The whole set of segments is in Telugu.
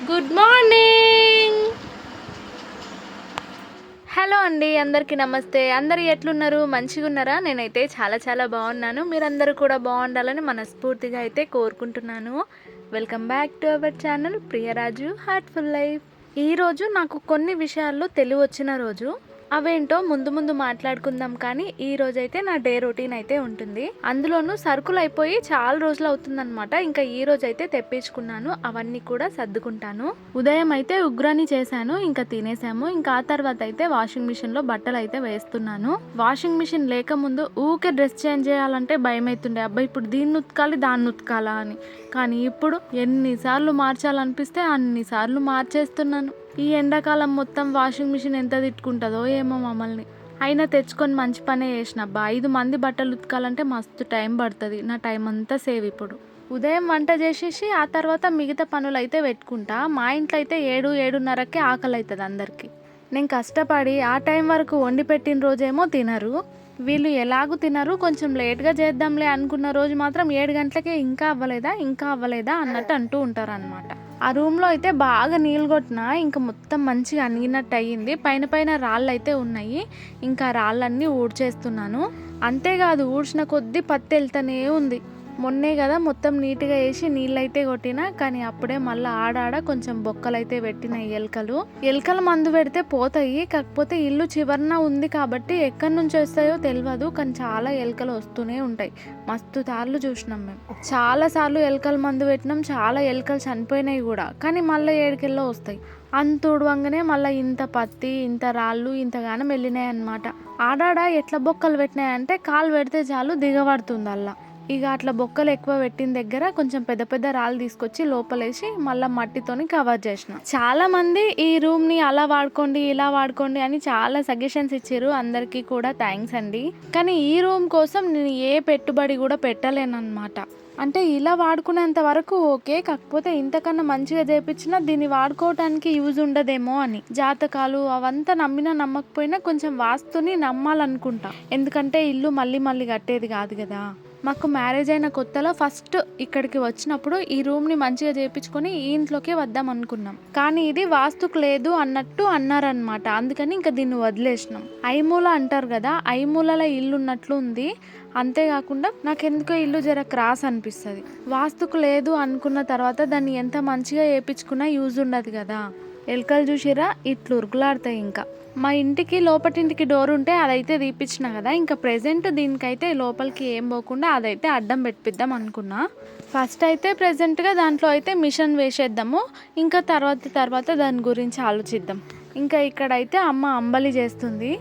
Good morning. హలో అండి, అందరికీ నమస్తే. అందరు ఎట్లున్నారు? మంచిగా ఉన్నారా? నేనైతే చాలా చాలా బాగున్నాను. మీరందరూ కూడా బాగుండాలని మనస్ఫూర్తిగా అయితే కోరుకుంటున్నాను. Welcome back to our channel Priyaraju heartful life. ఈరోజు నాకు కొన్ని విషయాల్లో తెలివి వచ్చిన రోజు. అవేంటో ముందు ముందు మాట్లాడుకుందాం. కానీ ఈ రోజైతే నా డే రొటీన్ అయితే ఉంటుంది. అందులోనూ సరుకులు అయిపోయి చాలా రోజులు అవుతుందన్నమాట. ఇంకా ఈ రోజు అయితే తెప్పించుకున్నాను. అవన్నీ కూడా సర్దుకుంటాను. ఉదయం అయితే ఉగ్రాని చేశాను, ఇంకా తినేసాము. ఇంకా ఆ తర్వాత అయితే వాషింగ్ మిషన్ లో బట్టలు అయితే వేస్తున్నాను. వాషింగ్ మిషన్ లేక ముందు ఊకే డ్రెస్ చేంజ్ చేయాలంటే భయం అవుతుండే. అబ్బాయి ఇప్పుడు దీన్ని ఉతకాలి దాన్ని ఉతకాలా అని. కానీ ఇప్పుడు ఎన్నిసార్లు మార్చాలనిపిస్తే అన్నిసార్లు మార్చేస్తున్నాను. ఈ ఎండాకాలం మొత్తం వాషింగ్ మిషన్ ఎంత తిట్టుకుంటుందో ఏమో మమ్మల్ని. అయినా తెచ్చుకొని మంచి పనే చేసినబ్బా. 5 మంది బట్టలు ఉతకాలంటే మస్తు టైం పడుతుంది. నా టైం అంతా సేవ్ ఇప్పుడు. ఉదయం వంట చేసేసి ఆ తర్వాత మిగతా పనులు అయితే పెట్టుకుంటా. మా ఇంట్లో అయితే 7-7:30కే ఆకలి అవుతుంది అందరికీ. నేను కష్టపడి ఆ టైం వరకు వండి పెట్టిన రోజేమో తినరు. వీళ్ళు ఎలాగూ తినరు, కొంచెం లేట్గా చేద్దాంలే అనుకున్న రోజు మాత్రం 7 గంటలకే ఇంకా అవ్వలేదా అన్నట్టు అంటూ ఉంటారు అనమాట. ఆ రూమ్లో అయితే బాగా నీళ్ళు కొట్టినా ఇంకా మొత్తం మంచిగా అణిగినట్టు అయ్యింది. పైన రాళ్ళు అయితే ఉన్నాయి. ఇంకా రాళ్ళన్నీ ఊడ్చేస్తున్నాను. అంతేకాదు, ఊడ్చిన కొద్దీ పత్తి వెళ్తూనే ఉంది. మొన్నే కదా మొత్తం నీట్గా వేసి నీళ్ళైతే కొట్టినా, కానీ అప్పుడే మళ్ళీ ఆడాడ కొంచెం బొక్కలు అయితే పెట్టినాయి. ఎలుకలు మందు పెడితే పోతాయి. కాకపోతే ఇల్లు చివరన ఉంది కాబట్టి ఎక్కడి నుంచి వస్తాయో తెలియదు, కానీ చాలా ఎలుకలు వస్తూనే ఉంటాయి. మస్తు సార్లు చూసినాం మేము. చాలా సార్లు ఎలుకల మందు పెట్టినాం, చాలా ఎలుకలు చనిపోయినాయి కూడా. కానీ మళ్ళీ ఏడికెళ్ళో వస్తాయి. అంత ఊడవంగానే మళ్ళీ ఇంత పత్తి, ఇంత రాళ్ళు, ఇంతగానం వెళ్ళినాయి అన్నమాట. ఆడాడ ఎట్లా బొక్కలు పెట్టినాయంటే కాలు పెడితే చాలు దిగబడుతుంది అల్లా. ఇక అట్లా బొక్కలు ఎక్కువ పెట్టిన దగ్గర కొంచెం పెద్ద పెద్ద రాళ్ళు తీసుకొచ్చి లోపలేసి మళ్ళీ మట్టితోని కవర్ చేసిన. చాలా మంది ఈ రూమ్ ని అలా వాడుకోండి ఇలా వాడుకోండి అని చాలా సజెషన్స్ ఇచ్చారు. అందరికీ కూడా థ్యాంక్స్ అండి. కానీ ఈ రూమ్ కోసం నేను ఏ పెట్టుబడి కూడా పెట్టలేనన్నమాట. అంటే ఇలా వాడుకునేంత వరకు ఓకే, కాకపోతే ఇంతకన్నా మంచిగా చేపించినా దీన్ని వాడుకోవటానికి యూజ్ ఉండదేమో అని. జాతకాలు అవంతా నమ్మినా నమ్మకపోయినా కొంచెం వాస్తుని నమ్మాలనుకుంటా. ఎందుకంటే ఇల్లు మళ్ళీ మళ్ళీ కట్టేది కాదు కదా. మాకు మ్యారేజ్ అయిన కొత్తలో ఫస్ట్ ఇక్కడికి వచ్చినప్పుడు ఈ రూమ్ని మంచిగా చేయించుకొని ఈ ఇంట్లోకే వద్దాం అనుకున్నాం. కానీ ఇది వాస్తుకు లేదు అన్నట్టు అన్నారనమాట. అందుకని ఇంకా దీన్ని వదిలేసినాం. ఐమూల అంటారు కదా, ఐమూలలో ఇల్లు ఉన్నట్లు ఉంది. అంతేకాకుండా నాకెందుకో ఇల్లు జర క్రాస్ అనిపిస్తుంది. వాస్తుకు లేదు అనుకున్న తర్వాత దాన్ని ఎంత మంచిగా వేయించుకున్నా యూజ్ ఉండదు కదా. ఎలుకలు చూసిరా ఇట్లు ఉరుకులాడతాయి. ఇంకా మా ఇంటికి లోపటింటికి డోర్ ఉంటే అదైతే తీపిచ్చిన కదా. ఇంకా ప్రెజెంట్ దీనికైతే లోపలికి ఏం పోకుండా అదైతే అడ్డం పెట్టిద్దాం అనుకున్నా. ఫస్ట్ అయితే ప్రెజెంట్గా దాంట్లో అయితే మిషన్ వేసేద్దాము. ఇంకా తర్వాత దాని గురించి ఆలోచిద్దాం. ఇంకా ఇక్కడైతే అమ్మ అంబలి చేస్తుంది.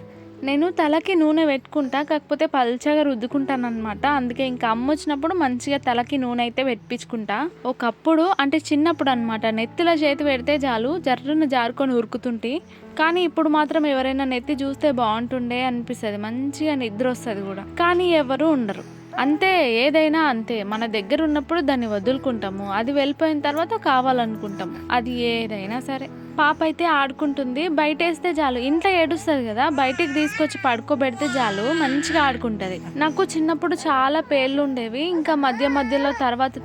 నేను తలకి నూనె పెట్టుకుంటా, కాకపోతే పల్చగా రుద్దుకుంటాను అనమాట. అందుకే ఇంకా అమ్మ వచ్చినప్పుడు మంచిగా తలకి నూనె అయితే పెట్టించుకుంటా. ఒకప్పుడు అంటే చిన్నప్పుడు అనమాట, నెత్తిలో చేతి పెడితే చాలు జర్రున జారుకొని ఉరుకుతుంటే. కానీ ఇప్పుడు మాత్రం ఎవరైనా నెత్తి చూస్తే బాగుంటుండే అనిపిస్తుంది. మంచిగా నిద్ర వస్తుంది కూడా. కానీ ఎవరు ఉండరు. అంతే, ఏదైనా అంతే. మన దగ్గర ఉన్నప్పుడు దాన్ని వదులుకుంటాము, అది వెళ్ళిపోయిన తర్వాత కావాలనుకుంటాము. అది ఏదైనా సరే. పాప అయితే ఆడుకుంటుంది. బయట వేస్తే చాలు ఇంట్లో ఏడుస్తుంది కదా, బయటికి తీసుకొచ్చి పడుకోబెడితే చాలు మంచిగా ఆడుకుంటుంది. నాకు చిన్నప్పుడు చాలా పేర్లు ఉండేవి. ఇంకా మధ్యలో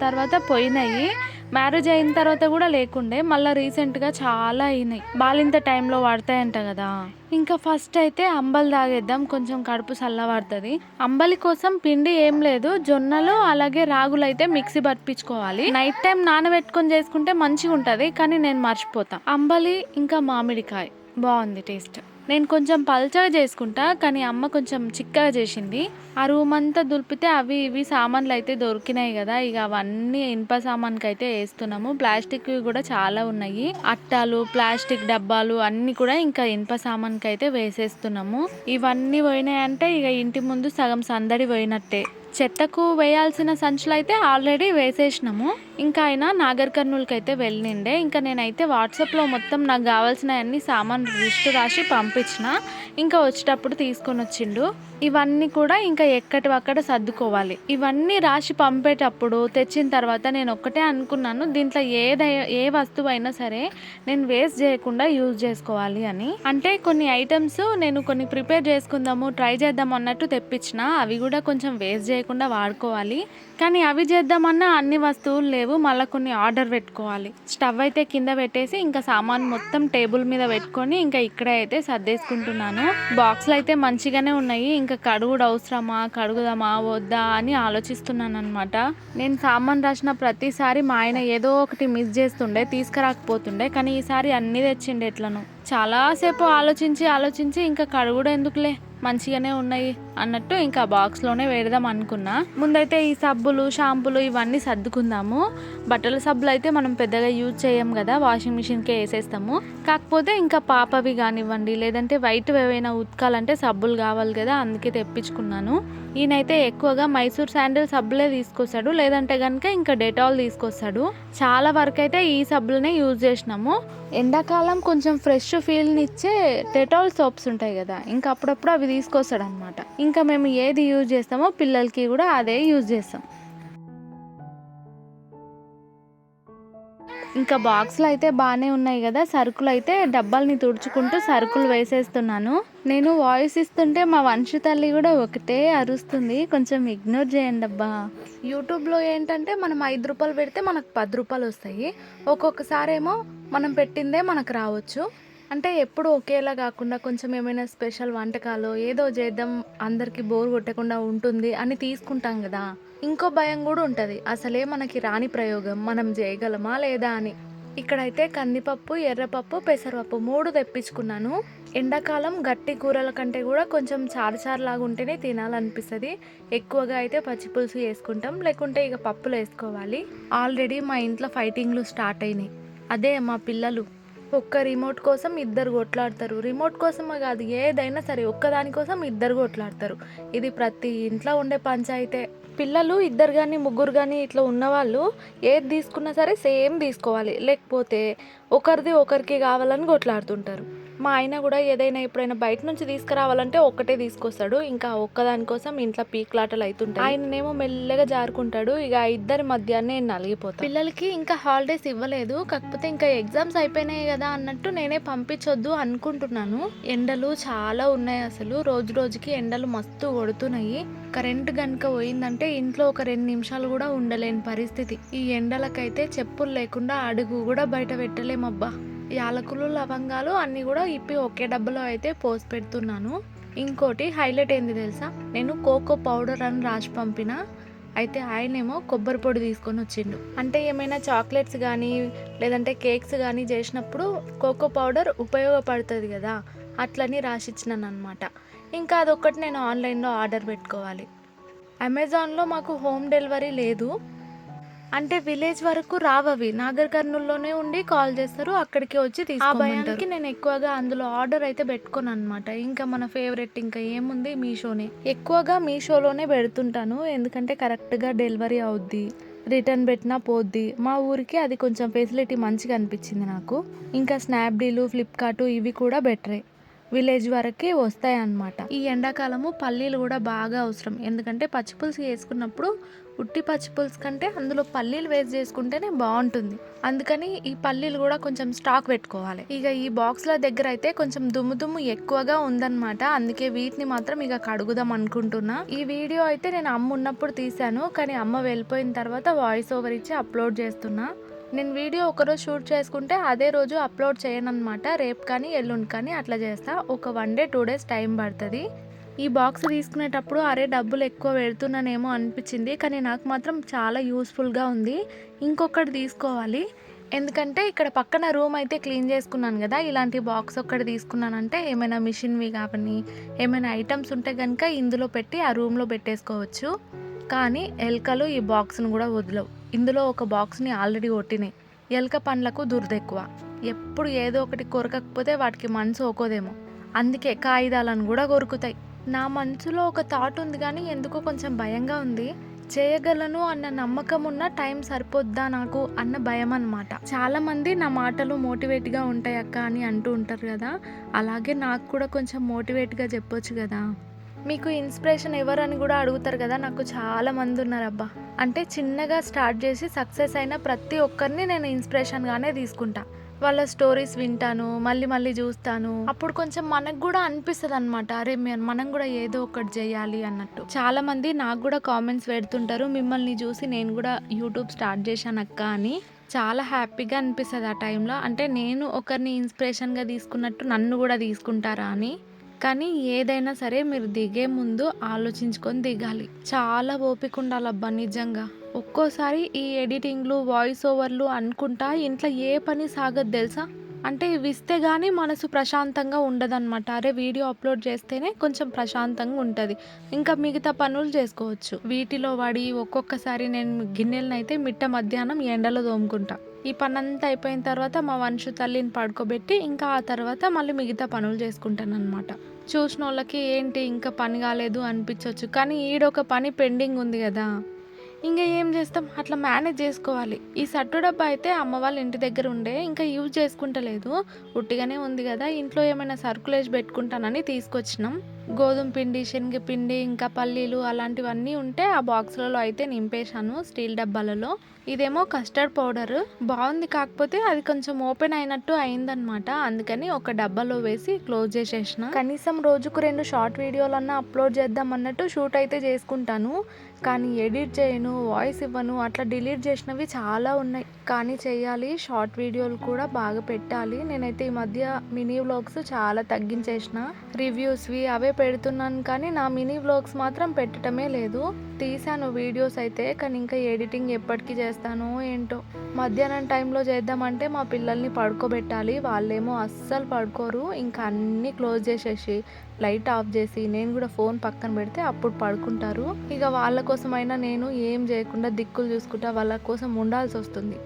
తర్వాత పోయినాయి. మ్యారేజ్ అయిన తర్వాత కూడా లేకుండే, మళ్ళీ రీసెంట్గా చాలా అయినాయి. బాలింత టైంలో వాడతాయంట కదా. ఇంకా ఫస్ట్ అయితే అంబలి తాగేద్దాం, కొంచెం కడుపు చల్లబడుతుంది. అంబలి కోసం పిండి ఏం లేదు, జొన్నలు అలాగే రాగులు అయితే మిక్సీ పట్టించుకోవాలి. నైట్ టైం నానబెట్టుకొని చేసుకుంటే మంచిగా ఉంటుంది, కానీ నేను మర్చిపోతా. అంబలి ఇంకా మామిడికాయ బాగుంది టేస్ట్. నేను కొంచెం పల్చగా చేసుకుంటా, కానీ అమ్మ కొంచెం చిక్కగా చేసింది. ఆ రూమ్ అంతా దులిపితే అవి ఇవి సామాన్లు అయితే దొరికినాయి కదా. ఇక అవన్నీ ఇనుప సామాన్కి అయితే వేస్తున్నాము. ప్లాస్టిక్ కూడా చాలా ఉన్నాయి. అట్టాలు, ప్లాస్టిక్ డబ్బాలు అన్నీ కూడా ఇంకా ఇనుప సామాన్కి అయితే వేసేస్తున్నాము. ఇవన్నీ పోయినాయంటే ఇక ఇంటి ముందు సగం సందడి పోయినట్టే. చెత్తకు వేయాల్సిన సంచులు అయితే ఆల్రెడీ వేసేసినాము. ఇంకా ఆయన నాగర్ కర్నూలుకి అయితే వెళ్ళిండే. ఇంకా నేనైతే వాట్సాప్లో మొత్తం నాకు కావాల్సిన అన్ని సామాన్లు లిస్ట్ రాసి పంపించిన. ఇంకా వచ్చేటప్పుడు తీసుకొని వచ్చిండు. ఇవన్నీ కూడా ఇంకా ఎక్కడివక్కడ సర్దుకోవాలి. ఇవన్నీ రాసి పంపేటప్పుడు తెచ్చిన తర్వాత నేను ఒక్కటే అనుకున్నాను, దీంట్లో ఏ వస్తువు అయినా సరే నేను వేస్ట్ చేయకుండా యూజ్ చేసుకోవాలి అని. అంటే కొన్ని ఐటమ్స్ నేను కొన్ని ప్రిపేర్ చేసుకుందాము, ట్రై చేద్దాము అన్నట్టు తెప్పించిన. అవి కూడా కొంచెం వేస్ట్ చేయకుండా వాడుకోవాలి. కానీ అవి చేద్దామన్నా అన్ని వస్తువులు లేవు, మళ్ళీ కొన్ని ఆర్డర్ పెట్టుకోవాలి. స్టవ్ అయితే కింద పెట్టేసి ఇంకా సామాన్ మొత్తం టేబుల్ మీద పెట్టుకొని ఇంకా ఇక్కడే అయితే సర్దేసుకుంటున్నాను. బాక్స్లు అయితే మంచిగానే ఉన్నాయి, ఇంకా కడుగుడు అవసరమా, కడుగుదామా వద్దా అని ఆలోచిస్తున్నాను అనమాట. నేను సామాన్ రాసిన ప్రతిసారి మా ఆయన ఏదో ఒకటి మిస్ చేస్తుండే, తీసుకురాకపోతుండే. కానీ ఈసారి అన్నీ తెచ్చిండే ఎట్లను. చాలాసేపు ఆలోచించి ఇంకా కడుగుడు ఎందుకులే, మంచిగానే ఉన్నాయి అన్నట్టు ఇంకా బాక్స్లోనే వేడదాం అనుకున్నా. ముందైతే ఈ సబ్బులు, షాంపులు ఇవన్నీ సర్దుకుందాము. బట్టల సబ్బులు అయితే మనం పెద్దగా యూజ్ చేయం కదా, వాషింగ్ మిషన్కే వేసేస్తాము. కాకపోతే ఇంకా పాపవి కానివ్వండి, లేదంటే వైట్ ఏవైనా ఉతకాలంటే సబ్బులు కావాలి కదా, అందుకే తెప్పించుకున్నాను. ఈయనైతే ఎక్కువగా మైసూర్ శాండిల్ సబ్బులే తీసుకొస్తాడు, లేదంటే కనుక ఇంకా డెటాల్ తీసుకొస్తాడు. చాలా వరకు అయితే ఈ సబ్బులనే యూజ్ చేసినాము. ఎండాకాలం కొంచెం ఫ్రెష్ ఫీల్ని ఇచ్చే డెటాల్ సోప్స్ ఉంటాయి కదా, ఇంకా అప్పుడప్పుడు అవి తీసుకొస్తాడు అనమాట. ఇంకా మేము ఏది యూజ్ చేస్తామో పిల్లలకి కూడా అదే యూజ్ చేస్తాం. ఇంకా బాక్స్లు అయితే బాగానే ఉన్నాయి కదా, సరుకులు అయితే డబ్బాల్ని తుడుచుకుంటూ సరుకులు వేసేస్తున్నాను. నేను వాయిస్ ఇస్తుంటే మా వంశీ తల్లి కూడా ఒకటే అరుస్తుంది, కొంచెం ఇగ్నోర్ చేయండి అబ్బా. యూట్యూబ్లో ఏంటంటే మనం 5 రూపాయలు పెడితే మనకు 10 రూపాయలు వస్తాయి. ఒక్కొక్కసారి ఏమో మనం పెట్టిందే మనకు రావచ్చు. అంటే ఎప్పుడు ఒకేలా కాకుండా కొంచెం ఏమైనా స్పెషల్ వంటకాలు ఏదో చేద్దాం, అందరికీ బోర్ కొట్టకుండా ఉంటుంది అని తీసుకుంటాం కదా. ఇంకో భయం కూడా ఉంటుంది, అసలే మనకి రాని ప్రయోగం మనం చేయగలమా లేదా అని. ఇక్కడైతే కందిపప్పు, ఎర్రపప్పు, పెసరపప్పు 3 తెప్పించుకున్నాను. ఎండాకాలం గట్టి కూరల కంటే కూడా కొంచెం చారులాగా ఉంటేనే తినాలనిపిస్తుంది. ఎక్కువగా అయితే పచ్చిపులుసు వేసుకుంటాం, లేకుంటే ఇక పప్పులు వేసుకోవాలి. ఆల్రెడీ మా ఇంట్లో ఫైటింగ్లు స్టార్ట్ అయినాయి. అదే మా పిల్లలు ఒక్క రిమోట్ కోసం 2 కొట్లాడతారు. రిమోట్ కోసమే కాదు, ఏదైనా సరే ఒక్కదాని కోసం 2 కొట్లాడతారు. ఇది ప్రతి ఇంట్లో ఉండే పంచాయితే. పిల్లలు 2 కానీ 3 కానీ ఇట్లా ఉన్నవాళ్ళు ఏది తీసుకున్నా సరే సేమ్ తీసుకోవాలి, లేకపోతే ఒకరిది ఒకరికి కావాలని కొట్లాడుతుంటారు. మా ఆయన కూడా ఏదైనా ఎప్పుడైనా బయట నుంచి తీసుకురావాలంటే ఒక్కటే తీసుకొస్తాడు, ఇంకా ఒక్కదానికోసం ఇంట్లో పీక్లాటలు అవుతుంటాయి. ఆయననేమో మెల్లగా జారుకుంటాడు, ఇక 2 మధ్యాహ్నే నలిగిపోతాడు. పిల్లలకి ఇంకా హాలిడేస్ ఇవ్వలేదు, కాకపోతే ఇంకా ఎగ్జామ్స్ అయిపోయినాయి కదా అన్నట్టు నేనే పంపించొద్దు అనుకుంటున్నాను. ఎండలు చాలా ఉన్నాయి, అసలు రోజు రోజుకి ఎండలు మస్తు కొడుతున్నాయి. కరెంట్ కనుక పోయిందంటే ఇంట్లో ఒక 2 నిమిషాలు కూడా ఉండలేని పరిస్థితి. ఈ ఎండలకైతే చెప్పులు లేకుండా అడుగు కూడా బయట పెట్టలేమబ్బా. యాలకులు, లవంగాలు అన్నీ కూడా ఇప్పి ఒకే డబ్బాలో అయితే పోసి పెడుతున్నాను. ఇంకోటి హైలైట్ ఏంది తెలుసా, నేను కోకో పౌడర్ అని రాసి పంపిన, అయితే ఆయనేమో కొబ్బరి పొడి తీసుకొని వచ్చిండు. అంటే ఏమైనా చాక్లెట్స్ కానీ లేదంటే కేక్స్ కానీ చేసినప్పుడు కోకో పౌడర్ ఉపయోగపడుతుంది కదా, అట్లని రాసిచ్చినాను అనమాట. ఇంకా అదొక్కటి నేను ఆన్లైన్లో ఆర్డర్ పెట్టుకోవాలి. అమెజాన్లో మాకు హోమ్ డెలివరీ లేదు, అంటే విలేజ్ వరకు రావవి, నాగర్ కర్నూల్లోనే ఉండి కాల్ చేస్తారు, అక్కడికి వచ్చి తీసుకోమంటారు. నేను ఎక్కువగా అందులో ఆర్డర్ అయితే పెట్టుకోను అనమాట. ఇంకా మన ఫేవరెట్ ఇంకా ఏముంది, మీషోనే. ఎక్కువగా మీషోలోనే పెడుతుంటాను, ఎందుకంటే కరెక్ట్గా డెలివరీ అవుద్ది, రిటర్న్ పెట్టినా పోద్ది. మా ఊరికి అది కొంచెం ఫెసిలిటీ మంచిగా అనిపించింది నాకు. ఇంకా స్నాప్డీలు, ఫ్లిప్కార్ట్ ఇవి కూడా బెటరే, విలేజ్ వరకు వస్తాయి అన్నమాట. ఈ ఎండాకాలము పల్లీలు కూడా బాగా అవసరం, ఎందుకంటే పచ్చిపులుసు వేసుకున్నప్పుడు ఉట్టి పచ్చిపులుసు కంటే అందులో పల్లీలు వేసి చేసుకుంటేనే బాగుంటుంది. అందుకని ఈ పల్లీలు కూడా కొంచెం స్టాక్ పెట్టుకోవాలి. ఇక ఈ బాక్స్ల దగ్గర అయితే కొంచెం దుమ్ము ఎక్కువగా ఉందన్నమాట, అందుకే వీటిని మాత్రం ఇక కడుగుదాం అనుకుంటున్నా. ఈ వీడియో అయితే నేను అమ్మ ఉన్నప్పుడు తీశాను, కానీ అమ్మ వెళ్ళిపోయిన తర్వాత వాయిస్ ఓవర్ ఇచ్చి అప్లోడ్ చేస్తున్నా. నేను వీడియో ఒకరోజు షూట్ చేసుకుంటే అదే రోజు అప్లోడ్ చేయను అనమాట, రేపు కానీ ఎల్లుండి కానీ అట్లా చేస్తా. ఒక 1 డే 2 డేస్ టైం పడుతుంది. ఈ బాక్స్ తీసుకునేటప్పుడు అరే డబ్బులు ఎక్కువ పెడుతున్నానేమో అనిపించింది, కానీ నాకు మాత్రం చాలా యూస్ఫుల్గా ఉంది. ఇంకొకటి తీసుకోవాలి, ఎందుకంటే ఇక్కడ పక్కన రూమ్ అయితే క్లీన్ చేసుకున్నాను కదా, ఇలాంటి బాక్స్ ఒక్కటి తీసుకున్నానంటే ఏమైనా మిషన్వి కానీ ఏమైనా ఐటమ్స్ ఉంటే కనుక ఇందులో పెట్టి ఆ రూమ్లో పెట్టేసుకోవచ్చు. కానీ ఎలుకలు ఈ బాక్స్ను కూడా వదలవు. ఇందులో ఒక బాక్స్ని ఆల్రెడీ కొట్టినాయి. ఎలుక పండ్లకు దురద ఎక్కువ, ఎప్పుడు ఏదో ఒకటి కొరకకపోతే వాటికి మనసు ఒకోదేమో, అందుకే కాగితాలను కూడా కొరుకుతాయి. నా మనసులో ఒక థాట్ ఉంది, కానీ ఎందుకో కొంచెం భయంగా ఉంది. చేయగలను అన్న నమ్మకం ఉన్న టైం సరిపోద్దా నాకు అన్న భయం అన్నమాట. చాలా మంది నా మాటలు మోటివేట్గా ఉంటాయి అక్క అని అంటూ ఉంటారు కదా, అలాగే నాకు కూడా కొంచెం మోటివేట్గా చెప్పొచ్చు కదా. మీకు ఇన్స్పిరేషన్ ఎవరని కూడా అడుగుతారు కదా, నాకు చాలా మంది ఉన్నారబ్బా. అంటే చిన్నగా స్టార్ట్ చేసి సక్సెస్ అయిన ప్రతి ఒక్కరిని నేను ఇన్స్పిరేషన్గానే తీసుకుంటా. వాళ్ళ స్టోరీస్ వింటాను, మళ్ళీ మళ్ళీ చూస్తాను. అప్పుడు కొంచెం మనకు కూడా అనిపిస్తుంది అనమాట, అరే మనం కూడా ఏదో ఒకటి చేయాలి అన్నట్టు. చాలా మంది నాకు కూడా కామెంట్స్ పెడుతుంటారు, మిమ్మల్ని చూసి నేను కూడా యూట్యూబ్ స్టార్ట్ చేశాను అక్క అని. చాలా హ్యాపీగా అనిపిస్తుంది ఆ టైంలో. అంటే నేను ఒకరిని ఇన్స్పిరేషన్గా తీసుకున్నట్టు నన్ను కూడా తీసుకుంటారా అని. కానీ ఏదైనా సరే మీరు దిగే ముందు ఆలోచించుకొని దిగాలి. చాలా ఓపిక ఉండాలబ్బా నిజంగా. ఒక్కోసారి ఈ ఎడిటింగ్లు, వాయిస్ ఓవర్లు అనుకుంటా ఇంట్లో ఏ పని సాగదు తెలుసా. అంటే ఇవి ఇస్తే కానీ మనసు ప్రశాంతంగా ఉండదన్నమాట. అరే వీడియో అప్లోడ్ చేస్తేనే కొంచెం ప్రశాంతంగా ఉంటుంది, ఇంకా మిగతా పనులు చేసుకోవచ్చు. వీటిలో పడి ఒక్కొక్కసారి నేను గిన్నెలను అయితే మిట్ట మధ్యాహ్నం ఎండలో తోముకుంటా. ఈ పని అంతా అయిపోయిన తర్వాత మా వంశు తల్లిని పడుకోబెట్టి ఇంకా ఆ తర్వాత మళ్ళీ మిగతా పనులు చేసుకుంటాను అనమాట. చూసిన వాళ్ళకి ఏంటి ఇంకా పని కాలేదు అనిపించవచ్చు, కానీ ఈడొక పని పెండింగ్ ఉంది కదా, ఇంకా ఏం చేస్తాం, అట్లా మేనేజ్ చేసుకోవాలి. ఈ సట్టు డబ్బా అయితే అమ్మ వాళ్ళ ఇంటి దగ్గర ఉండే, ఇంకా యూజ్ చేసుకుంటలేదు, ఉట్టిగానే ఉంది కదా, ఇంట్లో ఏమైనా సరుకులేసి పెట్టుకుంటానని తీసుకొచ్చినాం. గోధుమ పిండి, శనగపిండి, ఇంకా పల్లీలు అలాంటివన్నీ ఉంటే ఆ బాక్స్లలో అయితే నింపేశాను స్టీల్ డబ్బాలలో. ఇదేమో కస్టర్డ్ పౌడర్ బాగుంది, కాకపోతే అది కొంచెం ఓపెన్ అయినట్టు అయిందనమాట, అందుకని ఒక డబ్బాలో వేసి క్లోజ్ చేసేసిన. కనీసం రోజుకు 2 షార్ట్ వీడియోలన్నా అప్లోడ్ చేద్దాం అన్నట్టు షూట్ అయితే చేసుకుంటాను, కానీ ఎడిట్ చేయను, వాయిస్ ఇవ్వను, అట్లా డిలీట్ చేసినవి చాలా ఉన్నాయి. కానీ చేయాలి, షార్ట్ వీడియోలు కూడా బాగా పెట్టాలి. నేనైతే ఈ మధ్య మినీ వ్లాగ్స్ చాలా తగ్గించేసిన, రివ్యూస్వి అవే పెడుతున్నాను, కానీ నా మినీ వ్లాగ్స్ మాత్రం పెట్టడమే లేదు. తీసాను వీడియోస్ అయితే, కానీ ఇంకా ఎడిటింగ్ ఎప్పటికీ చేస్తానో ఏంటో. మధ్యాహ్నం టైంలో చేద్దామంటే మా పిల్లల్ని పడుకోబెట్టాలి, వాళ్ళేమో అస్సలు పడుకోరు. ఇంకా అన్నీ క్లోజ్ చేసేసి లైట్ ఆఫ్ చేసి నేను కూడా ఫోన్ పక్కన పెడితే అప్పుడు పడుకుంటారు. ఇక వాళ్ళ కోసమైనా నేను ఏం చేయకుండా దిక్కులు చూసుకుంటా వాళ్ళ కోసం ఉండాల్సి వస్తుంది.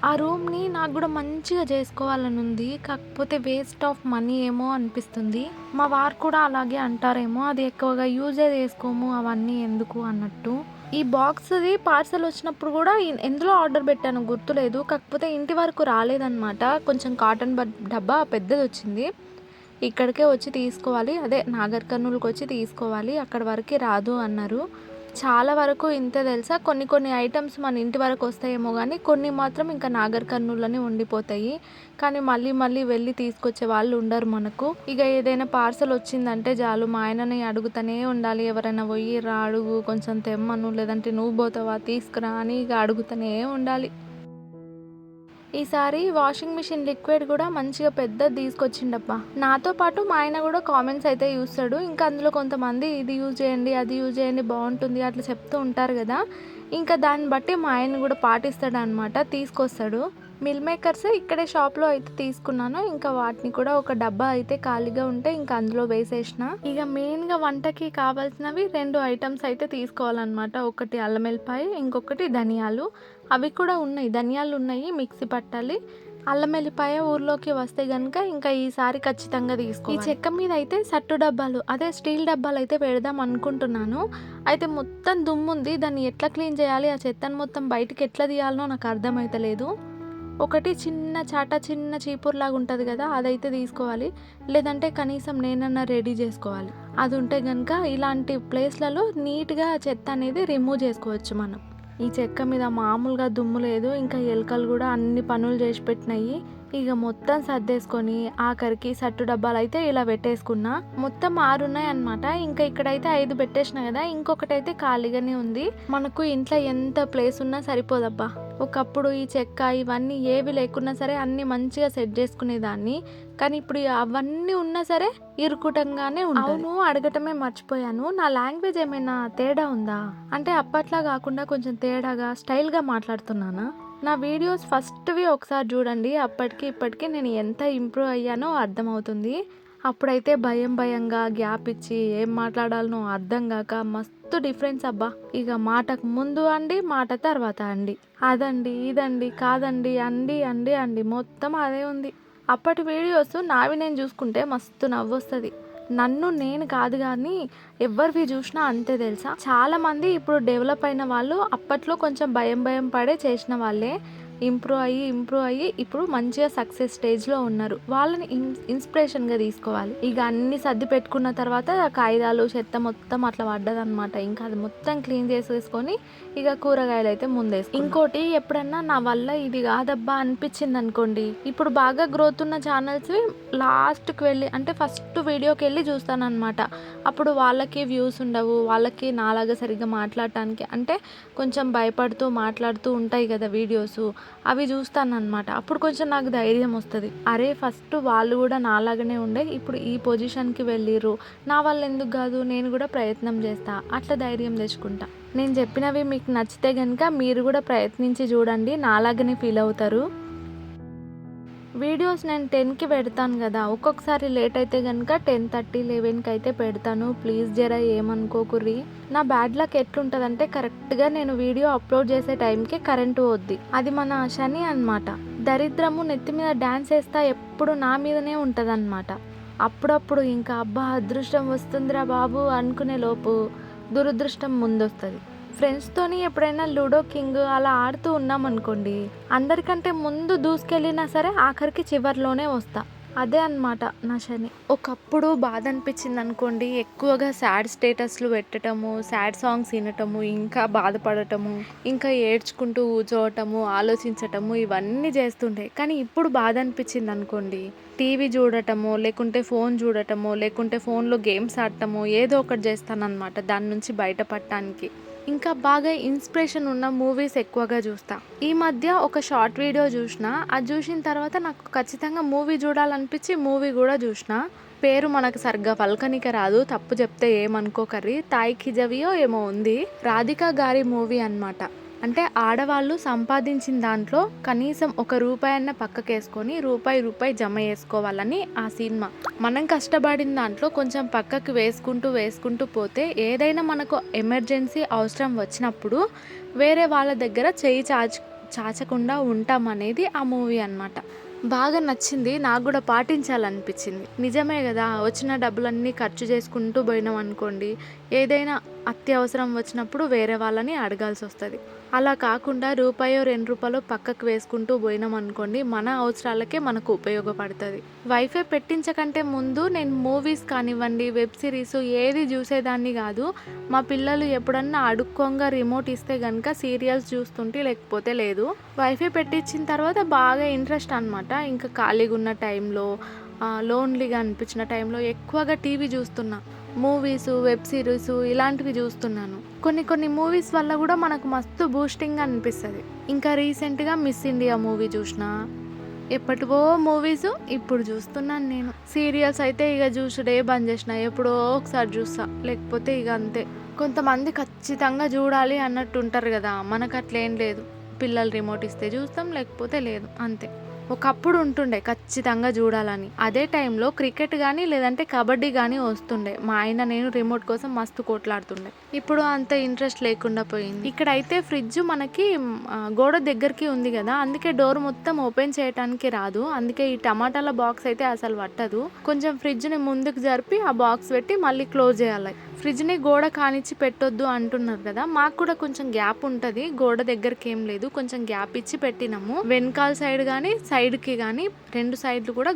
ఆ రూమ్ని నాకు కూడా మంచిగా చేసుకోవాలని ఉంది, కాకపోతే వేస్ట్ ఆఫ్ మనీ ఏమో అనిపిస్తుంది. మా వారు కూడా అలాగే అంటారేమో, అది ఎక్కువగా యూజే చేసుకోము అవన్నీ ఎందుకు అన్నట్టు. ఈ బాక్స్ది పార్సల్ వచ్చినప్పుడు కూడా ఎందులో ఆర్డర్ పెట్టాను గుర్తులేదు, కాకపోతే ఇంటి వరకు రాలేదన్నమాట. కొంచెం కాటన్ డబ్బా పెద్దది వచ్చింది, ఇక్కడికే వచ్చి తీసుకోవాలి, అదే నాగర్ కర్నూలుకి వచ్చి తీసుకోవాలి, అక్కడ వరకు రాదు అన్నారు. చాలా వరకు ఇంతే తెలుసా, కొన్ని ఐటమ్స్ మన ఇంటి వరకు వస్తాయేమో కానీ కొన్ని మాత్రం ఇంకా నాగర్ కర్నూలులోనే ఉండిపోతాయి. కానీ మళ్ళీ వెళ్ళి తీసుకొచ్చే వాళ్ళు ఉండరు మనకు. ఇక ఏదైనా పార్సల్ వచ్చిందంటే చాలు మా ఆయనని అడుగుతూనే ఉండాలి, ఎవరైనా పోయి రా అడుగు, కొంచెం తెమ్మను, లేదంటే నువ్వు పోతావా తీసుకురా అని ఇక అడుగుతూనే ఉండాలి. ఈసారి వాషింగ్ మిషన్ లిక్విడ్ కూడా మంచిగా పెద్దది తీసుకొచ్చిండబ్బా. నాతో పాటు మా ఆయన కూడా కామెంట్స్ అయితే చూస్తాడు, ఇంకా అందులో కొంతమంది ఇది యూజ్ చేయండి, అది యూజ్ చేయండి, బాగుంటుంది అట్లా చెప్తూ ఉంటారు కదా, ఇంకా దాన్ని బట్టి మా ఆయన కూడా పాటిస్తాడు అనమాట, తీసుకొస్తాడు. మిల్ మేకర్స్ ఇక్కడే షాప్లో అయితే తీసుకున్నాను, ఇంకా వాటిని కూడా ఒక డబ్బా అయితే ఖాళీగా ఉంటే ఇంకా అందులో వేసేసిన. ఇక మెయిన్గా వంటకి కావాల్సినవి 2 ఐటమ్స్ అయితే తీసుకోవాలన్నమాట, ఒకటి అల్లం వెల్లిపాయ, ఇంకొకటి ధనియాలు. అవి కూడా ఉన్నాయి, ధనియాలు ఉన్నాయి, మిక్సీ పట్టాలి. అల్లం వెల్లిపాయ ఊర్లోకి వస్తే కనుక ఇంకా ఈసారి ఖచ్చితంగా తీసుకో. ఈ చెక్క మీద అయితే సట్టు డబ్బాలు, అదే స్టీల్ డబ్బాలు అయితే పెడదాం అనుకుంటున్నాను. అయితే మొత్తం దుమ్ము ఉంది, దాన్ని ఎట్లా క్లీన్ చేయాలి, ఆ చెత్తను మొత్తం బయటికి ఎట్లా తీయాలనో నాకు అర్థమైతలేదు. ఒకటి చిన్న చీపురులాగా ఉంటుంది కదా, అదైతే తీసుకోవాలి, లేదంటే కనీసం నేనన్నా రెడీ చేసుకోవాలి. అది ఉంటే కనుక ఇలాంటి ప్లేస్లలో నీట్గా చెత్త అనేది రిమూవ్ చేసుకోవచ్చు మనం. ఈ చెక్క మీద మామూలుగా దుమ్ము లేదు, ఇంకా ఎలుకలు కూడా అన్ని పనులు చేసి పెట్టినాయి. ఇక మొత్తం సర్దేసుకొని ఆఖరికి సట్టు డబ్బాలు అయితే ఇలా పెట్టేసుకున్నా. మొత్తం 6 ఉన్నాయి అనమాట, ఇంకా ఇక్కడైతే 5 పెట్టేసిన కదా, ఇంకొకటైతే ఖాళీగానే ఉంది. మనకు ఇంట్లో ఎంత ప్లేస్ ఉన్నా సరిపోదబ్బా. ఒకప్పుడు ఈ చెక్క ఇవన్నీ ఏవి లేకున్నా సరే అన్ని మంచిగా సెట్ చేసుకునేదాన్ని, కానీ ఇప్పుడు అవన్నీ ఉన్నా సరే ఇరుకుటంగానే ఉంటుంది. అవును, అడగటమే మర్చిపోయాను, నా లాంగ్వేజ్ ఏమైనా తేడా ఉందా? అంటే అప్పట్లా కాకుండా కొంచెం తేడాగా స్టైల్గా మాట్లాడుతున్నానా? నా వీడియోస్ ఫస్ట్వి ఒకసారి చూడండి, అప్పటికి ఇప్పటికీ నేను ఎంత ఇంప్రూవ్ అయ్యానో అర్థమవుతుంది. అప్పుడైతే భయంగా గ్యాప్ ఇచ్చి ఏం మాట్లాడాలనో అర్థం కాక మస్తు డిఫరెన్స్ అబ్బా. ఇక మాటకు ముందు అండి, మాట తర్వాత అండి, అదండి ఇదండి కాదండి అండి మొత్తం అదే ఉంది. అప్పటి వీడియోస్ నావి నేను చూసుకుంటే మస్తు నవ్వొస్తుంది. నన్ను నేను కాదు కానీ ఎవరివి చూసినా అంతే తెలుసా. చాలామంది ఇప్పుడు డెవలప్ అయిన వాళ్ళు అప్పట్లో కొంచెం భయం పడే చేసిన వాళ్ళే. ఇంప్రూవ్ అయ్యి ఇప్పుడు మంచిగా సక్సెస్ స్టేజ్లో ఉన్నారు. వాళ్ళని ఇన్స్పిరేషన్గా తీసుకోవాలి. ఇక అన్ని సర్ది పెట్టుకున్న తర్వాత కాగితాలు చెత్త మొత్తం అట్లా పడ్డదనమాట. ఇంకా అది మొత్తం క్లీన్ చేసేసుకొని ఇక కూరగాయలు అయితే ముందేసి. ఇంకోటి ఎప్పుడన్నా నా వల్ల ఇది కాదబ్బా అనిపించింది అనుకోండి, ఇప్పుడు బాగా గ్రోత్ ఉన్న ఛానల్స్ లాస్ట్కి వెళ్ళి అంటే ఫస్ట్ వీడియోకి వెళ్ళి చూస్తాను అనమాట. అప్పుడు వాళ్ళకి వ్యూస్ ఉండవు, వాళ్ళకి నాలాగా సరిగ్గా మాట్లాడటానికి అంటే కొంచెం భయపడుతూ మాట్లాడుతూ ఉంటాయి కదా వీడియోస్, అవి చూస్తాను అనమాట. అప్పుడు కొంచెం నాకు ధైర్యం వస్తుంది, అరే ఫస్ట్ వాళ్ళు కూడా నాలాగానే ఉండే ఇప్పుడు ఈ పొజిషన్కి వెళ్ళిర్రు, నా వల్ల ఎందుకు కాదు, నేను కూడా ప్రయత్నం చేస్తా, అట్లా ధైర్యం తెచ్చుకుంటా. నేను చెప్పినవి మీకు నచ్చితే కనుక మీరు కూడా ప్రయత్నించి చూడండి, నాలాగానే ఫీల్ అవుతారు. వీడియోస్ నేను 10కి పెడతాను కదా, ఒక్కొక్కసారి లేట్ అయితే కనుక 10:30, 11కి అయితే పెడతాను. ప్లీజ్ జరా ఏమనుకోకుర్రి. నా బ్యాడ్ లక్ ఎట్లుంటుందంటే కరెక్ట్గా నేను వీడియో అప్లోడ్ చేసే టైంకి కరెంటు పోద్ది. అది మన శని అన్నమాట. దరిద్రము నెత్తి మీద డ్యాన్స్ వేస్తా ఎప్పుడు నా మీదనే ఉంటుంది అన్నమాట. అప్పుడప్పుడు ఇంకా అబ్బా అదృష్టం వస్తుందిరా బాబు అనుకునే లోపు దురదృష్టం ముందొస్తుంది. ఫ్రెండ్స్తోని ఎప్పుడైనా లూడో కింగ్ అలా ఆడుతూ ఉన్నామనుకోండి, అందరికంటే ముందు దూసుకెళ్ళినా సరే ఆఖరికి చివర్లోనే వస్తా. అదే అన్నమాట నా శని. ఒకప్పుడు బాధ అనిపించింది అనుకోండి, ఎక్కువగా సాడ్ స్టేటస్లు పెట్టడము, సాడ్ సాంగ్స్ వినటము, ఇంకా బాధపడటము, ఇంకా ఏడ్చుకుంటూ కూర్చోవటము, ఆలోచించటము, ఇవన్నీ చేస్తుండే. కానీ ఇప్పుడు బాధ అనిపించింది అనుకోండి, టీవీ చూడటము, లేకుంటే ఫోన్ చూడటము, లేకుంటే ఫోన్లో గేమ్స్ ఆడటము, ఏదో ఒకటి చేస్తానన్నమాట దాని నుంచి బయటపడటానికి. ఇంకా బాగా ఇన్స్పిరేషన్ ఉన్న మూవీస్ ఎక్కువగా చూస్తా. ఈ మధ్య ఒక షార్ట్ వీడియో చూసిన, అది చూసిన తర్వాత నాకు ఖచ్చితంగా మూవీ చూడాలనిపించి మూవీ కూడా చూసిన. పేరు మనకు సరిగ్గా పలకనిక రాదు, తప్పు చెప్తే ఏమనుకోకర్రి. తాయి కిజవియో ఏమో ఉంది, రాధిక గారి మూవీ అన్నమాట. అంటే ఆడవాళ్ళు సంపాదించిన దాంట్లో కనీసం ₹1 అన్న పక్కకేసుకొని రూపాయి జమ చేసుకోవాలని ఆ సినిమా. మనం కష్టపడిన దాంట్లో కొంచెం పక్కకు వేసుకుంటూ పోతే ఏదైనా మనకు ఎమర్జెన్సీ అవసరం వచ్చినప్పుడు వేరే వాళ్ళ దగ్గర చేయి చాచకుండా ఉంటాం అనేది ఆ మూవీ అన్నమాట. బాగా నచ్చింది, నాకు కూడా పాటించాలనిపించింది. నిజమే కదా, వచ్చిన డబ్బులన్నీ ఖర్చు చేసుకుంటూ పోయినాం అనుకోండి, ఏదైనా అత్యవసరం వచ్చినప్పుడు వేరే వాళ్ళని అడగాల్సి వస్తుంది. అలా కాకుండా ₹2 పక్కకు వేసుకుంటూ పోయినాం అనుకోండి, మన అవసరాలకే మనకు ఉపయోగపడుతుంది. వైఫై పెట్టించకంటే ముందు నేను మూవీస్ కానివ్వండి, వెబ్ సిరీస్ ఏది చూసేదాన్ని కాదు. మా పిల్లలు ఎప్పుడన్నా అడుక్కోంగా రిమోట్ ఇస్తే కనుక సీరియల్స్ చూస్తుంటే, లేకపోతే లేదు. వైఫై పెట్టించిన తర్వాత బాగా ఇంట్రెస్ట్ అనమాట. ఇంకా ఖాళీగా ఉన్న టైంలో, లోన్లీగా అనిపించిన టైంలో ఎక్కువగా టీవీ చూస్తున్నా. మూవీస్, వెబ్ సిరీస్ ఇలాంటివి చూస్తున్నాను. కొన్ని మూవీస్ వల్ల కూడా మనకు మస్తు బూస్టింగ్ అనిపిస్తుంది. ఇంకా రీసెంట్గా మిస్ ఇండియా మూవీ చూసిన. ఎప్పటివో మూవీస్ ఇప్పుడు చూస్తున్నాను నేను. సీరియల్స్ అయితే ఇక చూసుడే బంద్ చేసిన, ఎప్పుడో ఒకసారి చూస్తా, లేకపోతే ఇక అంతే. కొంతమంది ఖచ్చితంగా చూడాలి అన్నట్టు ఉంటారు కదా, మనకు అట్లేం లేదు. పిల్లలు రిమోట్ ఇస్తే చూస్తాం, లేకపోతే లేదు, అంతే. ఒకప్పుడు ఉంటుండే ఖచ్చితంగా చూడాలని. అదే టైంలో క్రికెట్ కానీ లేదంటే కబడ్డీ కానీ వస్తుండే. మా ఆయన నేను రిమోట్ కోసం మస్తు కొట్లాడుతుండే. ఇప్పుడు అంత ఇంట్రెస్ట్ లేకుండా పోయింది. ఇక్కడైతే ఫ్రిడ్జ్ మనకి గోడ దగ్గరికి ఉంది కదా, అందుకే డోర్ మొత్తం ఓపెన్ చేయడానికి రాదు. అందుకే ఈ టమాటాల బాక్స్ అయితే అసలు పట్టదు. కొంచెం ఫ్రిడ్జ్ని ముందుకు జరిపి ఆ బాక్స్ పెట్టి మళ్ళీ క్లోజ్ చేయాలి. ఫ్రిడ్జ్ని గోడ కానిచ్చి పెట్టొద్దు అంటున్నారు కదా, మాకు కూడా కొంచెం గ్యాప్ ఉంటుంది. గోడ దగ్గరికి ఏం లేదు, కొంచెం గ్యాప్ ఇచ్చి పెట్టినాము. వెనకాల సైడ్ కానీ సైడ్కి కానీ 2 సైడ్లు కూడా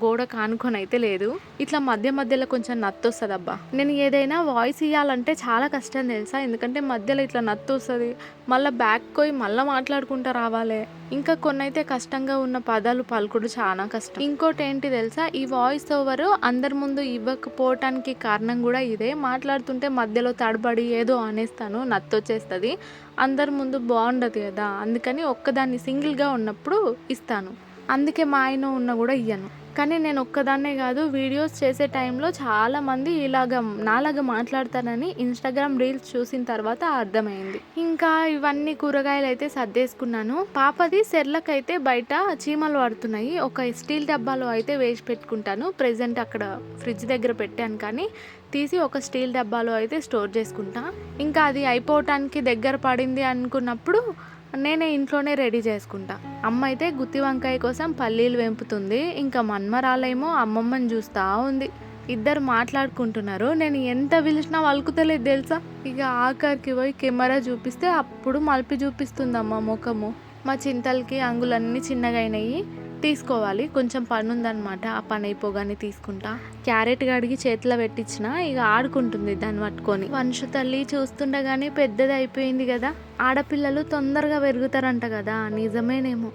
గోడ కానుకొని అయితే లేదు. ఇట్లా మధ్యలో కొంచెం నత్తు వస్తుంది. అబ్బా, నేను ఏదైనా వాయిస్ ఇవ్వాలంటే చాలా కష్టం తెలుసా, ఎందుకంటే మధ్యలో ఇట్లా నత్తు వస్తుంది, మళ్ళీ బ్యాక్ పోయి మళ్ళీ మాట్లాడుకుంటూ రావాలి. ఇంకా కొన్ని అయితే కష్టంగా ఉన్న పదాలు పలుకుడు చాలా కష్టం. ఇంకోటి ఏంటి తెలుసా, ఈ వాయిస్ ఓవర్ అందరి ముందు ఇవ్వకపోవటానికి కారణం కూడా ఇదే. మాట్లాడుతుంటే మధ్యలో తడబడి ఏదో అనేస్తాను, నత్తొచ్చేస్తుంది, అందరి ముందు బాగుండదు కదా, అందుకని ఒక్కదాన్ని సింగిల్గా ఉన్నప్పుడు ఇస్తాను. అందుకే మా ఆయన ఉన్న కూడా ఇయ్యను. కానీ నేను ఒక్కదాన్నే కాదు, వీడియోస్ చేసే టైంలో చాలామంది నాలాగా మాట్లాడతానని ఇన్స్టాగ్రామ్ రీల్స్ చూసిన తర్వాత అర్థమైంది. ఇంకా ఇవన్నీ కూరగాయలు అయితే సర్దేసుకున్నాను. పాపది సెర్లక్ అయితే బయట చీమలు పడుతున్నాయి. ఒక స్టీల్ డబ్బాలో అయితే వేసి పెట్టుకుంటాను. ప్రెజెంట్ అక్కడ ఫ్రిడ్జ్ దగ్గర పెట్టాను, కానీ తీసి ఒక స్టీల్ డబ్బాలో అయితే స్టోర్ చేసుకుంటా. ఇంకా అది అయిపోవటానికి దగ్గర పడింది అనుకున్నప్పుడు నేనే ఇంట్లోనే రెడీ చేసుకుంటా. అమ్మ అయితే గుత్తి వంకాయ కోసం పల్లీలు వెంపుతుంది, ఇంకా మన్మరాలేమో అమ్మమ్మని చూస్తూ ఉంది. ఇద్దరు మాట్లాడుకుంటున్నారు. నేను ఎంత పిలిచినా వలుకుతలేదు తెలుసా. ఇక ఆఖరికి పోయి కెమెరా చూపిస్తే అప్పుడు మలిపి చూపిస్తుంది అమ్మ ముఖము. మా చింతలకి అంగులన్నీ చిన్నగా అయినాయి, తీసుకోవాలి. కొంచెం పని ఉందన్నమాట, ఆ పని అయిపోగానే తీసుకుంటా. క్యారెట్ కడిగి చేతిలో పెట్టించిన, ఇక ఆడుకుంటుంది దాన్ని పట్టుకొని. వంశు తల్లి చూస్తుండగానే పెద్దది అయిపోయింది కదా. ఆడపిల్లలు తొందరగా పెరుగుతారంట కదా, నిజమేనేమో.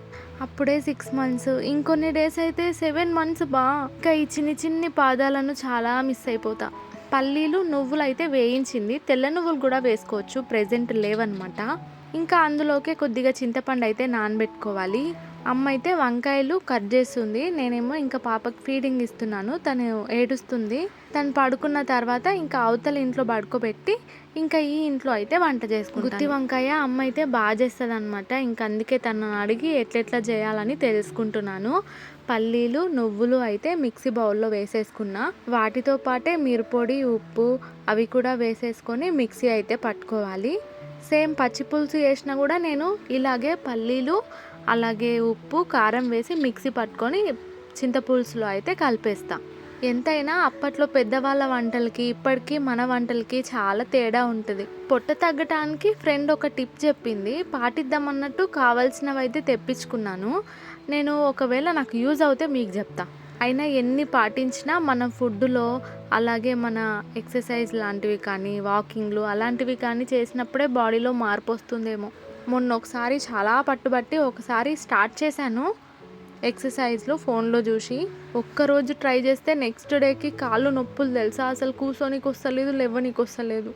అప్పుడే 6 మంత్స్, ఇంకొన్ని డేస్ అయితే 7 మంత్స్ బా. ఇంకా ఈ చిన్ని పాదాలను చాలా మిస్ అయిపోతా. పల్లీలు నువ్వులు అయితే వేయించింది, తెల్ల నువ్వులు కూడా వేసుకోవచ్చు, ప్రెజెంట్ లేవన్నమాట. ఇంకా అందులోకే కొద్దిగా చింతపండు అయితే నానబెట్టుకోవాలి. అమ్మ అయితే వంకాయలు కట్ చేస్తుంది, నేనేమో ఇంకా పాపకి ఫీడింగ్ ఇస్తున్నాను. తను ఏడుస్తుంది. తను పడుకున్న తర్వాత ఇంకా అవతల ఇంట్లో పడుకోబెట్టి ఇంకా ఈ ఇంట్లో అయితే వంట చేసుకుంటాను. గుత్తి వంకాయ అమ్మ అయితే బాగా చేస్తుంది అనమాట. ఇంకా అందుకే తను అడిగి ఎట్లెట్లా చేయాలని తెలుసుకుంటున్నాను. పల్లీలు నువ్వులు అయితే మిక్సీ బౌల్లో వేసేసుకున్నా. వాటితో పాటే మిరపొడి ఉప్పు అవి కూడా వేసేసుకొని మిక్సీ అయితే పట్టుకోవాలి. సేమ్ పచ్చి పులుసు చేసినా కూడా నేను ఇలాగే పల్లీలు అలాగే ఉప్పు కారం వేసి మిక్సీ పట్టుకొని చింతపులుసులో అయితే కలిపేస్తా. ఎంతైనా అప్పట్లో పెద్దవాళ్ళ వంటలకి ఇప్పటికీ మన వంటలకి చాలా తేడా ఉంటుంది. పొట్ట తగ్గటానికి ఫ్రెండ్ ఒక టిప్ చెప్పింది, పాటిద్దామన్నట్టు కావాల్సినవి అయితే తెప్పించుకున్నాను. నేను ఒకవేళ నాకు యూజ్ అవుతే మీకు చెప్తా. అయినా ఎన్ని పాటించినా మన ఫుడ్లో అలాగే మన ఎక్సర్సైజ్ లాంటివి కానీ వాకింగ్లు అలాంటివి కానీ చేసినప్పుడే బాడీలో మార్పు వస్తుందేమో. మొన్న ఒకసారి చాలా పట్టుబట్టి ఒకసారి స్టార్ట్ చేశాను ఎక్సర్సైజ్లు ఫోన్లో చూసి. ఒక్కరోజు ట్రై చేస్తే నెక్స్ట్ డేకి కాళ్ళు నొప్పులు తెలుసా, అసలు కూర్చోనికి వస్తలేదు, లేవనికి వస్తలేదు.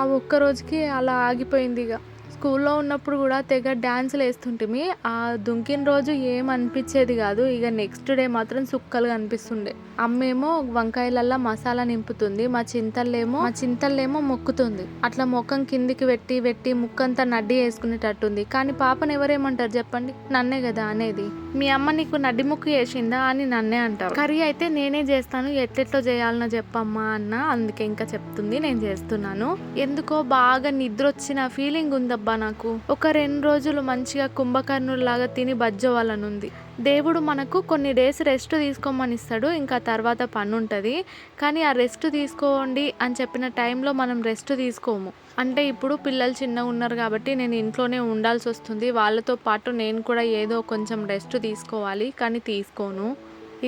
ఆ ఒక్కరోజుకి అలా ఆగిపోయింది. ఇక స్కూల్లో ఉన్నప్పుడు కూడా తెగ డ్యాన్సులు వేస్తుంటిమి. ఆ దుంకిన రోజు ఏమనిపించేది కాదు, ఇక నెక్స్ట్ డే మాత్రం సుక్కలుగా అనిపిస్తుండే. అమ్మేమో వంకాయలల్లా మసాలా నింపుతుంది, మా చింతల్లేమో మొక్కుతుంది. అట్లా ముఖం కిందికి పెట్టి ముక్కంతా నడ్డి వేసుకునేటట్టుంది. కానీ పాపను ఎవరేమంటారు చెప్పండి, నన్నే కదా అనేది. మీ అమ్మ నీకు నడ్డి ముక్కు వేసిందా అని నన్నే అంటారు. కర్రీ అయితే నేనే చేస్తాను, ఎట్లెట్లో చేయాలనో చెప్పమ్మా అన్న, అందుకే ఇంకా చెప్తుంది, నేను చేస్తున్నాను. ఎందుకో బాగా నిద్ర వచ్చిన ఫీలింగ్ ఉందబ్బా నాకు. ఒక 2 రోజులు మంచిగా కుంభకర్ణుల్లాగా తిని బజ్జోవాలనుంది. దేవుడు మనకు కొన్ని డేస్ రెస్ట్ తీసుకోమని ఇస్తాడు, ఇంకా తర్వాత పని ఉంటుంది. కానీ ఆ రెస్ట్ తీసుకోండి అని చెప్పిన టైంలో మనం రెస్ట్ తీసుకోము. అంటే ఇప్పుడు పిల్లలు చిన్నగా ఉన్నారు కాబట్టి నేను ఇంట్లోనే ఉండాల్సి వస్తుంది. వాళ్ళతో పాటు నేను కూడా ఏదో కొంచెం రెస్ట్ తీసుకోవాలి, కానీ తీసుకోను.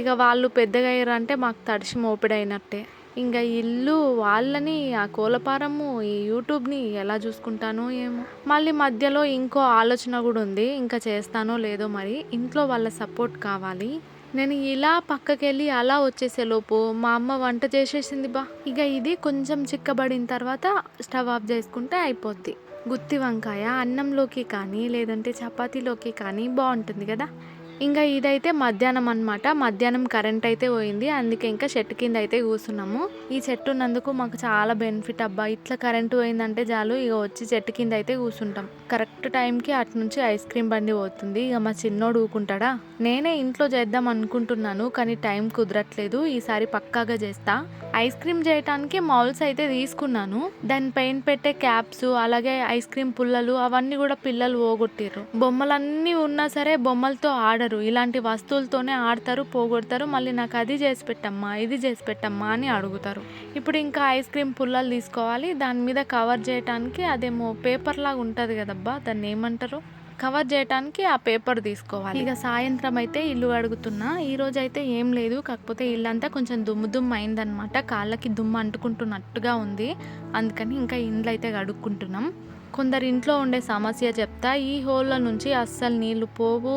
ఇక వాళ్ళు పెద్దగా అయ్యారంటే మాకు తడిసి మోపిడైనట్టే. ఇంకా ఇల్లు వాళ్ళని, ఆ కోలపారము, ఈ యూట్యూబ్ని ఎలా చూసుకుంటానో ఏమో. మళ్ళీ మధ్యలో ఇంకో ఆలోచన కూడా ఉంది, ఇంకా చేస్తానో లేదో మరి. ఇంట్లో వాళ్ళ సపోర్ట్ కావాలి. నేను ఇలా పక్కకెళ్ళి అలా వచ్చేసేలోపు మా అమ్మ వంట చేసేసింది బా. ఇక ఇది కొంచెం చిక్కబడిన తర్వాత స్టవ్ ఆఫ్ చేసుకుంటే అయిపోద్ది. గుత్తి వంకాయ అన్నంలోకి కానీ లేదంటే చపాతీలోకి కానీ బాగుంటుంది కదా. ఇంకా ఇదైతే మధ్యాహ్నం అనమాట. మధ్యాహ్నం కరెంట్ అయితే పోయింది, అందుకే ఇంకా చెట్టు కింద అయితే కూర్చున్నాము. ఈ చెట్టు ఉన్నందుకు మాకు చాలా బెనిఫిట్ అబ్బా. ఇట్లా కరెంటు పోయిందంటే చాలు, ఇక వచ్చి చెట్టు కింద అయితే కూర్చుంటాం. కరెక్ట్ టైంకి అటు నుంచి ఐస్ క్రీమ్ బండి పోతుంది. ఇక మా చిన్నోడు ఊకుంటాడా. నేనే ఇంట్లో చేద్దాం అనుకుంటున్నాను, కానీ టైం కుదరట్లేదు. ఈసారి పక్కాగా చేస్తా. ఐస్ క్రీమ్ చేయడానికి మౌల్స్ అయితే తీసుకున్నాను. దానిపైన పెట్టే క్యాప్స్ అలాగే ఐస్ క్రీమ్ పుల్లలు అవన్నీ కూడా పిల్లలు పోగొట్టిర్రు. బొమ్మలన్నీ ఉన్నా సరే బొమ్మలతో ఆడరు, ఇలాంటి వస్తువులతోనే ఆడతారు, పోగొడతారు. మళ్ళీ నాకు అది చేసి పెట్టమ్మా ఇది చేసి పెట్టమ్మా అని అడుగుతారు. ఇప్పుడు ఇంకా ఐస్ క్రీమ్ పుల్లలు తీసుకోవాలి. దాని మీద కవర్ చేయడానికి అదేమో పేపర్ లాగా ఉంటుంది కదబ్బా, దాన్ని ఏమంటారు, కవర్ చేయడానికి ఆ పేపర్ తీసుకోవాలి. ఇక సాయంత్రం అయితే ఇల్లు అడుగుతున్నా. ఈ రోజు అయితే ఏం లేదు, కాకపోతే ఇల్లంతా కొంచెం దుమ్ము అయిందనమాట. కాళ్ళకి దుమ్ము అంటుకుంటున్నట్టుగా ఉంది, అందుకని ఇంకా ఇండ్లు అయితే కడుక్కుంటున్నాం. కొందరు ఇంట్లో ఉండే సమస్య చెప్తా. ఈ హోళ్ళ నుంచి అస్సలు నీళ్లు పోవు,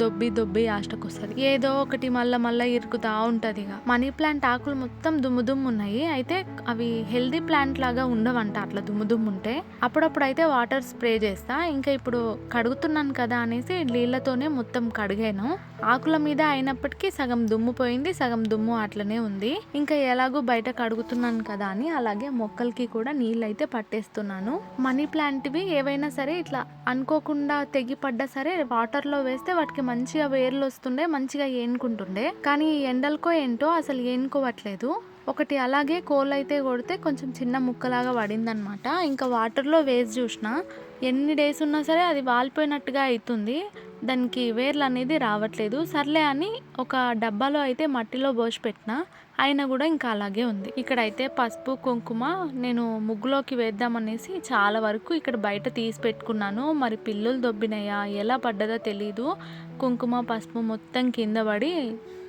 దొబ్బి ఆష్టకొస్తుంది. ఏదో ఒకటి మళ్ళా ఇరుకుతా ఉంటుంది. ఇక మనీ ప్లాంట్ ఆకులు మొత్తం దుమ్ము ఉన్నాయి. అయితే అవి హెల్దీ ప్లాంట్ లాగా ఉండవంట అట్లా దుమ్ము ఉంటే. అప్పుడప్పుడు అయితే వాటర్ స్ప్రే చేస్తా. ఇంకా ఇప్పుడు కడుగుతున్నాను కదా అనేసి నీళ్ళతోనే మొత్తం కడిగాను. ఆకుల మీద అయినప్పటికీ సగం దుమ్ము పోయింది, సగం దుమ్ము అట్లనే ఉంది. ఇంకా ఎలాగో బయట కడుగుతున్నాను కదా అని అలాగే మొక్కలకి కూడా నీళ్ళు అయితే పట్టేస్తున్నాను. మనీ ప్లాంట్వి ఏవైనా సరే ఇట్లా అనుకోకుండా తెగి పడ్డా సరే వాటర్లో వేస్తే వాటికి మంచిగా వేర్లు వస్తుండే, మంచిగా ఏనుకుంటుండే. కానీ ఈ ఎండలకో ఏంటో అసలు ఏనుకోవట్లేదు. ఒకటి అలాగే కోళ్ళు అయితే కొడితే కొంచెం చిన్న ముక్కలాగా పడిందనమాట. ఇంకా వాటర్లో వేసి చూసిన, ఎన్ని డేస్ ఉన్నా సరే అది వాలిపోయినట్టుగా అవుతుంది. దానికి వేర్లు అనేది రావట్లేదు. సర్లే అని ఒక డబ్బాలో అయితే మట్టిలో పోసి పెట్టిన, అయినా కూడా ఇంకా అలాగే ఉంది. ఇక్కడైతే పసుపు కుంకుమ నేను ముగ్గులోకి వేద్దామనేసి చాలా వరకు ఇక్కడ బయట తీసి పెట్టుకున్నాను. మరి పిల్లులు దొబ్బినాయా ఎలా పడ్డదో తెలీదు. కుంకుమ పసుపు మొత్తం కింద పడి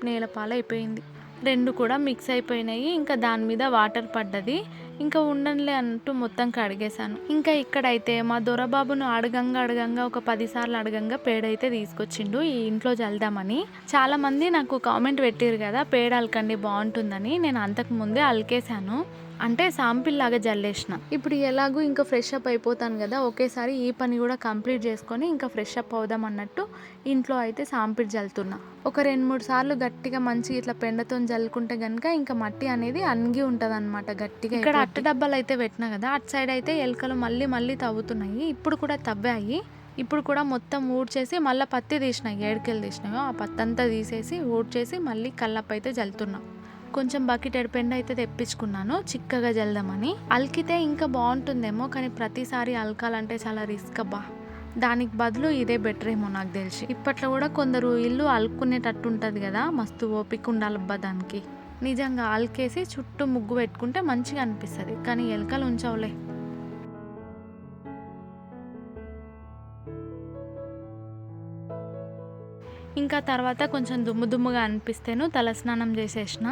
నేలపాలైపోయింది. రెండు కూడా మిక్స్ అయిపోయినాయి. ఇంకా దాని మీద వాటర్ పడ్డది. ఇంకా ఉండనులే అంటూ మొత్తం కడిగేశాను. ఇంకా ఇక్కడైతే మా దొరబాబును అడగంగా ఒక 10 సార్లు అడగంగా పేడైతే తీసుకొచ్చిండు ఈ ఇంట్లో చల్దామని. చాలా మంది నాకు కామెంట్ పెట్టారు కదా పేడ అలకండి బాగుంటుందని. నేను అంతకు ముందే అలికేశాను, అంటే శాంపిల్ లాగా జల్లేసిన. ఇప్పుడు ఎలాగూ ఇంకా ఫ్రెష్ అప్ అయిపోతాను కదా, ఒకేసారి ఈ పని కూడా కంప్లీట్ చేసుకొని ఇంకా ఫ్రెష్ అప్ అవుదాం అన్నట్టు ఇంట్లో అయితే శాంపిల్ జల్లుతున్నా. ఒక 2-3 సార్లు గట్టిగా మంచిగా ఇట్లా పెండతో జల్లుకుంటే కనుక ఇంకా మట్టి అనేది అణిగి ఉంటుంది అనమాట గట్టిగా. ఇక్కడ అట్ట డబ్బాలు అయితే పెట్టినా కదా, అటు సైడ్ అయితే ఎలుకలు మళ్ళీ తవ్వుతున్నాయి. ఇప్పుడు కూడా తవ్వాయి. ఇప్పుడు కూడా మొత్తం ఊడ్చేసి మళ్ళీ పత్తి తీసినాయి, ఏడుకెళ్ళి తీసినాయో ఆ పత్తి అంతా తీసేసి ఊడ్చేసి మళ్ళీ కల్లప్ప అయితే జల్లుతున్నా. కొంచెం బకెట్ పెండ అయితే తెప్పించుకున్నాను చిక్కగా జల్దామని. అలికితే ఇంకా బాగుంటుందేమో, కానీ ప్రతిసారి అలకాలంటే చాలా రిస్క్ అబ్బా. దానికి బదులు ఇదే బెటర్ ఏమో నాకు తెలిసి. ఇప్పట్లో కూడా కొందరు ఇల్లు అలుకునేటట్టు ఉంటుంది కదా, మస్తు ఓపిక ఉండాలబ్బా దానికి. నిజంగా అలికేసి చుట్టూ ముగ్గు పెట్టుకుంటే మంచిగా అనిపిస్తుంది, కానీ ఎలుకలు ఉంచవులే. ఇంకా తర్వాత కొంచెం దుమ్ముగా అనిపిస్తేను తలస్నానం చేసేసిన.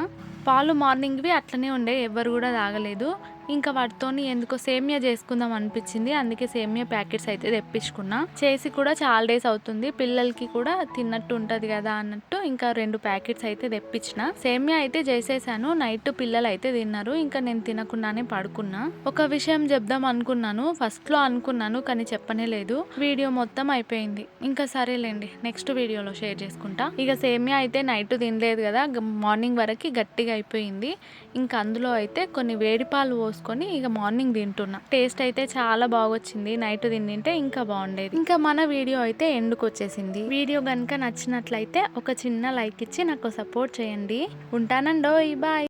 పాలు మార్నింగ్వి అట్లనే ఉండే, ఎవరు కూడా తాగలేదు. ఇంకా వాటితోని ఎందుకో సేమియా చేసుకుందాం అనిపించింది, అందుకే సేమియా ప్యాకెట్స్ అయితే తెప్పించుకున్నా. చేసి కూడా చాలా డేస్ అవుతుంది, పిల్లలకి కూడా తిన్నట్టు ఉంటుంది కదా అన్నట్టు ఇంకా 2 ప్యాకెట్స్ అయితే తెప్పించిన. సేమియా అయితే చేసేసాను, నైట్ పిల్లలు అయితే తిన్నారు, ఇంకా నేను తినకుండానే పడుకున్నా. ఒక విషయం చెప్దాం అనుకున్నాను, ఫస్ట్లో అనుకున్నాను కానీ చెప్పనే లేదు. వీడియో మొత్తం అయిపోయింది. ఇంకా సరేలేండి, నెక్స్ట్ వీడియోలో షేర్ చేసుకుంటా. ఇక సేమియా అయితే నైట్ తినలేదు కదా, మార్నింగ్ వరకు గట్టిగా అయిపోయింది. ఇంకా అందులో అయితే కొన్ని వేడి పాలు పోసుకొని ఇక మార్నింగ్ తింటున్నా. టేస్ట్ అయితే చాలా బాగొచ్చింది, నైట్ తింటే ఇంకా బాగుండేది. ఇంకా మన వీడియో అయితే ఎండుకు వచ్చేసింది. వీడియో కనుక నచ్చినట్లయితే ఒక చిన్న లైక్ ఇచ్చి నాకు సపోర్ట్ చేయండి. ఉంటానండోయ్, బాయ్.